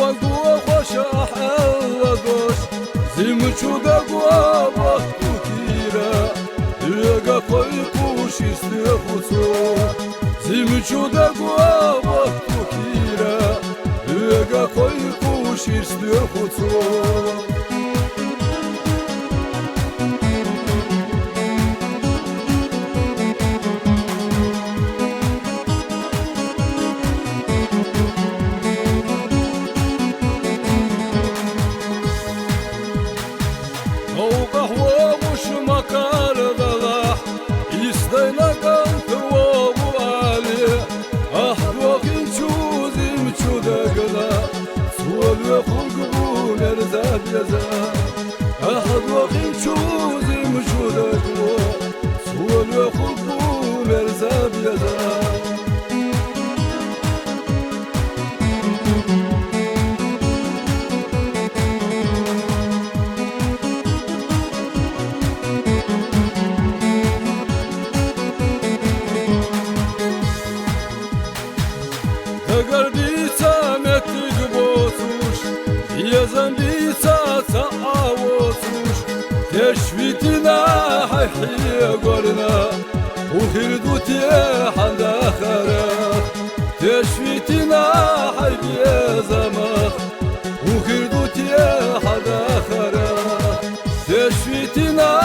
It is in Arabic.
وقوة خوشح الغوش زمچو دقوا وقتو كيرا لقا قيقوش يستخوصو زمچو دقوا وقتو كيرا لقا قيقوش يستخوصو وقهوة وش مكان ضلاح يستينا قلت وابوالي أحدوكي تشوزي متشودقلا سوال يخلقون ارزاد يزا أحدوكي تشوزي متشودقلا سوال يخلقون ارزاد يزا قلبيتا متقبوسوش يا زنبيتا تعاوسوش تشفيتنا حيحي قرنا وخردوتي حدا خراخ تشفيتنا حيبي زمخ وخردوتي حدا خراخ تشفيتنا